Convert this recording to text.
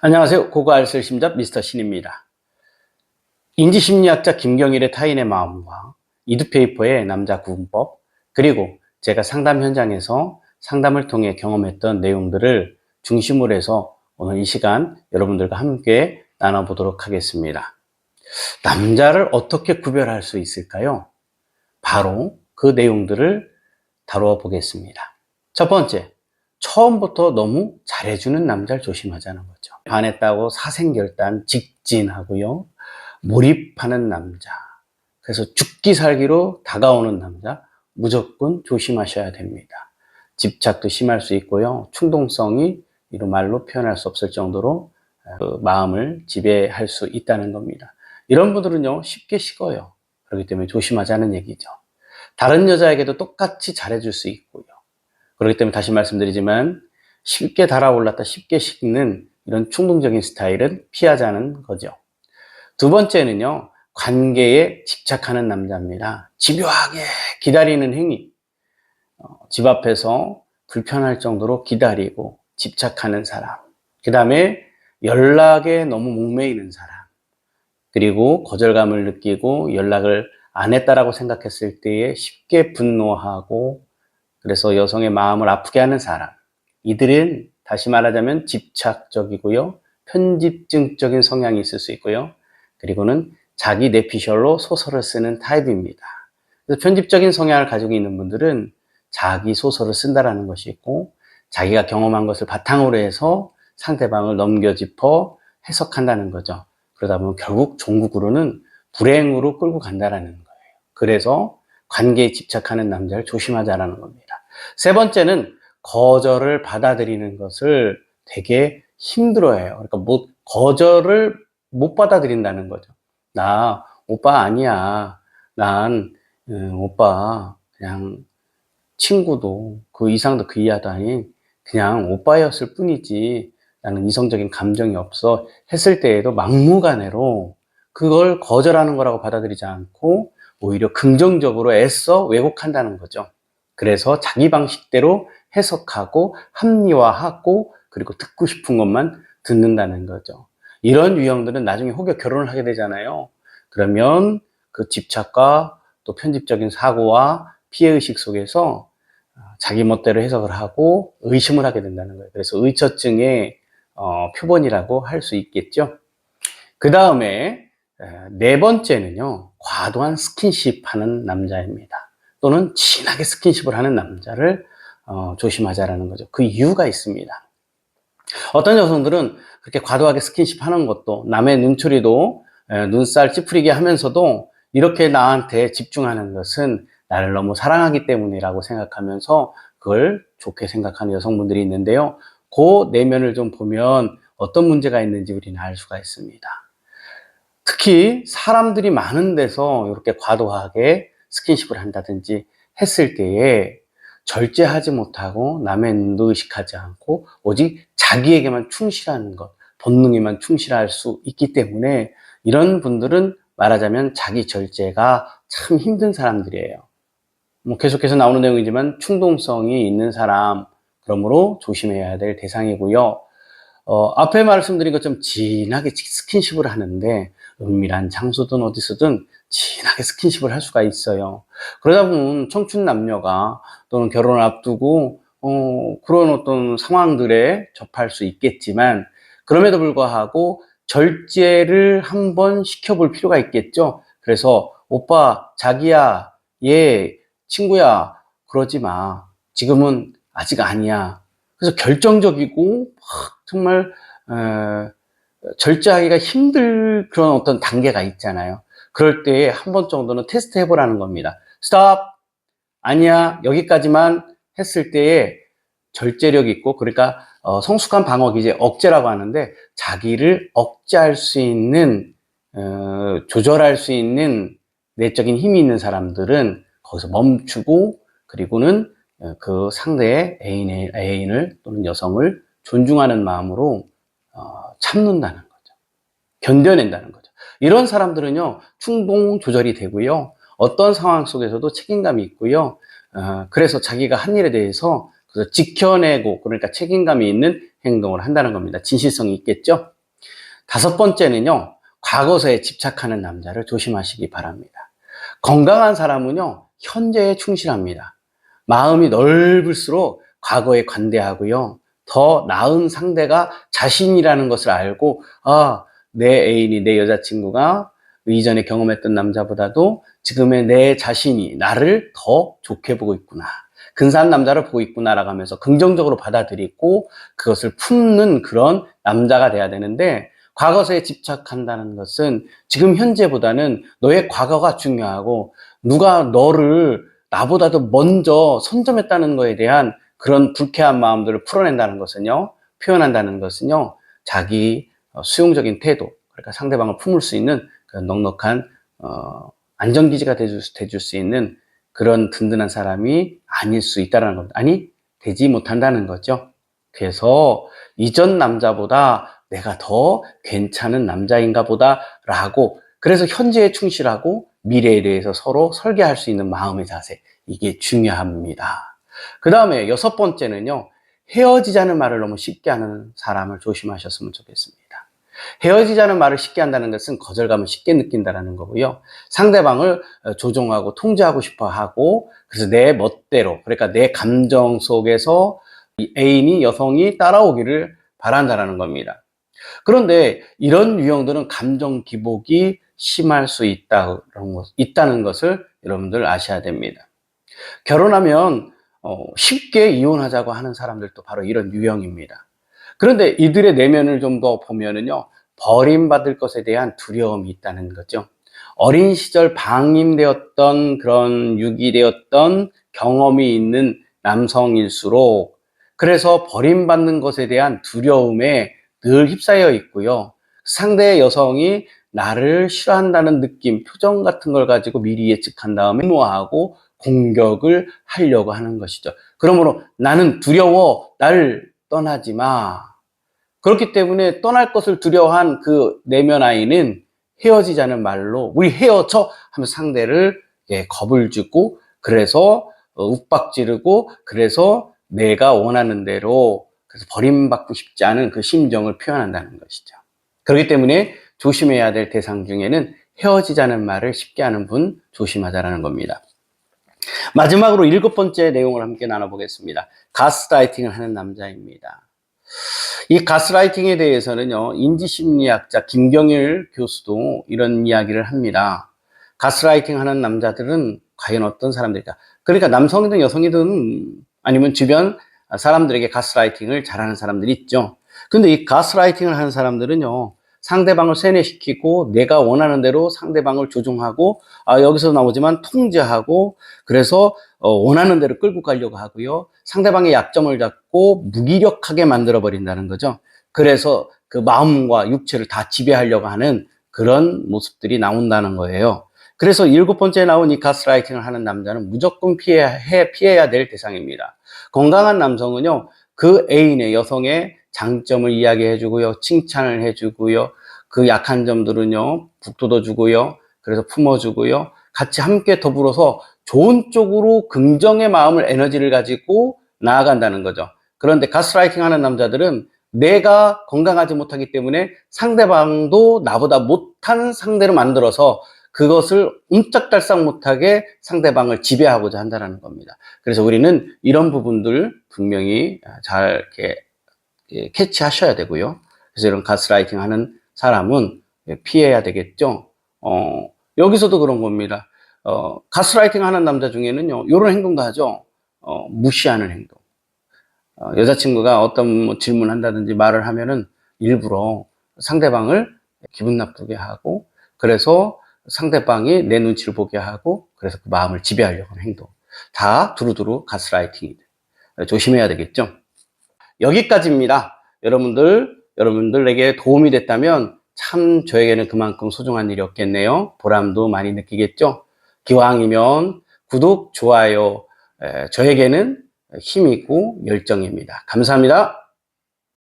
안녕하세요. 고고알쓸 심잡 미스터 신입니다. 인지심리학자 김경일의 타인의 마음과 이두페이퍼의 남자 구분법, 그리고 제가 상담 현장에서 상담을 통해 경험했던 내용들을 중심으로 해서 오늘 이 시간 여러분들과 함께 나눠보도록 하겠습니다. 남자를 어떻게 구별할 수 있을까요? 바로 그 내용들을 다루어 보겠습니다. 첫 번째, 처음부터 너무 잘해주는 남자를 조심하자는 거죠. 반했다고 사생결단 직진하고요. 몰입하는 남자. 그래서 죽기 살기로 다가오는 남자 무조건 조심하셔야 됩니다. 집착도 심할 수 있고요. 충동성이 이런 말로 표현할 수 없을 정도로 그 마음을 지배할 수 있다는 겁니다. 이런 분들은요, 쉽게 식어요. 그렇기 때문에 조심하자는 얘기죠. 다른 여자에게도 똑같이 잘해줄 수 있고요. 그렇기 때문에 다시 말씀드리지만 쉽게 달아올랐다 쉽게 식는 이런 충동적인 스타일은 피하자는 거죠. 두 번째는요, 관계에 집착하는 남자입니다. 집요하게 기다리는 행위. 집 앞에서 불편할 정도로 기다리고 집착하는 사람. 그 다음에 연락에 너무 목매이는 사람. 그리고 거절감을 느끼고 연락을 안 했다라고 생각했을 때에 쉽게 분노하고 그래서 여성의 마음을 아프게 하는 사람. 이들은 다시 말하자면 집착적이고요. 편집증적인 성향이 있을 수 있고요. 그리고는 자기 내피셜로 소설을 쓰는 타입입니다. 그래서 편집적인 성향을 가지고 있는 분들은 자기 소설을 쓴다라는 것이 있고 자기가 경험한 것을 바탕으로 해서 상대방을 넘겨짚어 해석한다는 거죠. 그러다 보면 결국 종국으로는 불행으로 끌고 간다라는 거예요. 그래서 관계에 집착하는 남자를 조심하자라는 겁니다. 세 번째는 거절을 받아들이는 것을 되게 힘들어해요. 그러니까 거절을 못 받아들인다는 거죠. 나 오빠 아니야. 난 오빠 그냥 친구도 그 이상도 그 이하도 아닌 그냥 오빠였을 뿐이지 나는 이성적인 감정이 없어 했을 때에도 막무가내로 그걸 거절하는 거라고 받아들이지 않고 오히려 긍정적으로 애써 왜곡한다는 거죠. 그래서 자기 방식대로 해석하고 합리화하고 그리고 듣고 싶은 것만 듣는다는 거죠. 이런 유형들은 나중에 혹여 결혼을 하게 되잖아요. 그러면 그 집착과 또 편집적인 사고와 피해의식 속에서 자기 멋대로 해석을 하고 의심을 하게 된다는 거예요. 그래서 의처증의 표본이라고 할 수 있겠죠. 그 다음에 네 번째는요, 과도한 스킨십 하는 남자입니다. 또는 진하게 스킨십을 하는 남자를 조심하자라는 거죠. 그 이유가 있습니다. 어떤 여성들은 그렇게 과도하게 스킨십 하는 것도 남의 눈초리도 눈살 찌푸리게 하면서도 이렇게 나한테 집중하는 것은 나를 너무 사랑하기 때문이라고 생각하면서 그걸 좋게 생각하는 여성분들이 있는데요. 그 내면을 좀 보면 어떤 문제가 있는지 우리는 알 수가 있습니다. 특히 사람들이 많은 데서 이렇게 과도하게 스킨십을 한다든지 했을 때에 절제하지 못하고 남의 눈도 의식하지 않고 오직 자기에게만 충실하는 것, 본능에만 충실할 수 있기 때문에 이런 분들은 말하자면 자기 절제가 참 힘든 사람들이에요. 계속해서 나오는 내용이지만 충동성이 있는 사람, 그러므로 조심해야 될 대상이고요. 앞에 말씀드린 것처럼 진하게 스킨십을 하는데 은밀한 장소든 어디서든 진하게 스킨십을 할 수가 있어요. 그러다 보면 청춘 남녀가 또는 결혼을 앞두고 그런 어떤 상황들에 접할 수 있겠지만 그럼에도 불구하고 절제를 한번 시켜볼 필요가 있겠죠. 그래서 오빠, 자기야, 얘, 친구야, 그러지 마. 지금은 아직 아니야. 그래서 결정적이고 정말 절제하기가 힘들 그런 어떤 단계가 있잖아요. 그럴 때에 한 번 정도는 테스트 해보라는 겁니다. 스톱! 아니야, 여기까지만 했을 때에 절제력 있고, 그러니까 성숙한 방어 기제, 억제라고 하는데 자기를 억제할 수 있는 조절할 수 있는 내적인 힘이 있는 사람들은 거기서 멈추고 그리고는 그 상대의 애인을 또는 여성을 존중하는 마음으로 참는다는 거죠. 견뎌낸다는 거죠. 이런 사람들은요, 충동 조절이 되고요. 어떤 상황 속에서도 책임감이 있고요. 그래서 자기가 한 일에 대해서 지켜내고, 그러니까 책임감이 있는 행동을 한다는 겁니다. 진실성이 있겠죠? 다섯 번째는요, 과거사에 집착하는 남자를 조심하시기 바랍니다. 건강한 사람은요, 현재에 충실합니다. 마음이 넓을수록 과거에 관대하고요, 더 나은 상대가 자신이라는 것을 알고, 아, 내 애인이, 내 여자친구가 이전에 경험했던 남자보다도 지금의 내 자신이 나를 더 좋게 보고 있구나, 근사한 남자를 보고 있구나라고 하면서 긍정적으로 받아들이고 그것을 품는 그런 남자가 돼야 되는데, 과거사에 집착한다는 것은 지금 현재보다는 너의 과거가 중요하고 누가 너를 나보다도 먼저 선점했다는 것에 대한 그런 불쾌한 마음들을 풀어낸다는 것은요, 표현한다는 것은요, 자기 수용적인 태도, 그러니까 상대방을 품을 수 있는 그런 넉넉한 안정기지가 돼줄 수 있는 그런 든든한 사람이 아닐 수 있다는 겁니다. 아니, 되지 못한다는 거죠. 그래서 이전 남자보다 내가 더 괜찮은 남자인가 보다 라고, 그래서 현재에 충실하고 미래에 대해서 서로 설계할 수 있는 마음의 자세, 이게 중요합니다. 그 다음에 여섯 번째는요, 헤어지자는 말을 너무 쉽게 하는 사람을 조심하셨으면 좋겠습니다. 헤어지자는 말을 쉽게 한다는 것은 거절감을 쉽게 느낀다는 거고요, 상대방을 조종하고 통제하고 싶어 하고, 그래서 내 멋대로, 그러니까 내 감정 속에서 애인이, 여성이 따라오기를 바란다는 겁니다. 그런데 이런 유형들은 감정 기복이 심할 수 있다는 것을 여러분들 아셔야 됩니다. 결혼하면 쉽게 이혼하자고 하는 사람들도 바로 이런 유형입니다. 그런데 이들의 내면을 좀 더 보면은요, 버림받을 것에 대한 두려움이 있다는 거죠. 어린 시절 방임되었던, 그런 유기되었던 경험이 있는 남성일수록, 그래서 버림받는 것에 대한 두려움에 늘 휩싸여 있고요, 상대의 여성이 나를 싫어한다는 느낌, 표정 같은 걸 가지고 미리 예측한 다음에 무화하고 공격을 하려고 하는 것이죠. 그러므로 나는 두려워, 나를 떠나지 마. 그렇기 때문에 떠날 것을 두려워한 그 내면 아이는 헤어지자는 말로 우리 헤어져 하면서 상대를 겁을 주고, 그래서 윽박지르고, 그래서 내가 원하는 대로, 그래서 버림받고 싶지 않은 그 심정을 표현한다는 것이죠. 그렇기 때문에 조심해야 될 대상 중에는 헤어지자는 말을 쉽게 하는 분 조심하자라는 겁니다. 마지막으로 일곱 번째 내용을 함께 나눠보겠습니다. 가스라이팅을 하는 남자입니다. 이 가스라이팅에 대해서는요, 인지심리학자 김경일 교수도 이런 이야기를 합니다. 가스라이팅 하는 남자들은 과연 어떤 사람들일까? 그러니까 남성이든 여성이든 아니면 주변 사람들에게 가스라이팅을 잘하는 사람들이 있죠. 근데 이 가스라이팅을 하는 사람들은요, 상대방을 세뇌시키고 내가 원하는 대로 상대방을 조종하고, 여기서 나오지만 통제하고, 그래서 원하는 대로 끌고 가려고 하고요, 상대방의 약점을 잡고 무기력하게 만들어 버린다는 거죠. 그래서 그 마음과 육체를 다 지배하려고 하는 그런 모습들이 나온다는 거예요. 그래서 일곱 번째에 나온 이 가스라이팅을 하는 남자는 무조건 피해야 될 대상입니다. 건강한 남성은요, 그 애인의, 여성의 장점을 이야기해주고요, 칭찬을 해주고요, 그 약한 점들은요, 북돋워주고요, 그래서 품어주고요, 같이 함께 더불어서 좋은 쪽으로 긍정의 마음을, 에너지를 가지고 나아간다는 거죠. 그런데 가스라이팅 하는 남자들은 내가 건강하지 못하기 때문에 상대방도 나보다 못한 상대로 만들어서 그것을 옴짝달싹 못하게 상대방을 지배하고자 한다는 겁니다. 그래서 우리는 이런 부분들 분명히 잘 이렇게 캐치하셔야 되고요. 그래서 이런 가스라이팅 하는 사람은 피해야 되겠죠. 여기서도 그런 겁니다. 가스라이팅 하는 남자 중에는요, 이런 행동도 하죠. 무시하는 행동. 여자친구가 어떤 질문을 한다든지 말을 하면은 일부러 상대방을 기분 나쁘게 하고, 그래서 상대방이 내 눈치를 보게 하고, 그래서 그 마음을 지배하려고 하는 행동. 다 두루두루 가스라이팅이다. 조심해야 되겠죠. 여기까지입니다. 여러분들에게 도움이 됐다면 참 저에게는 그만큼 소중한 일이었겠네요. 보람도 많이 느끼겠죠. 기왕이면 구독, 좋아요, 저에게는 힘이고 열정입니다. 감사합니다.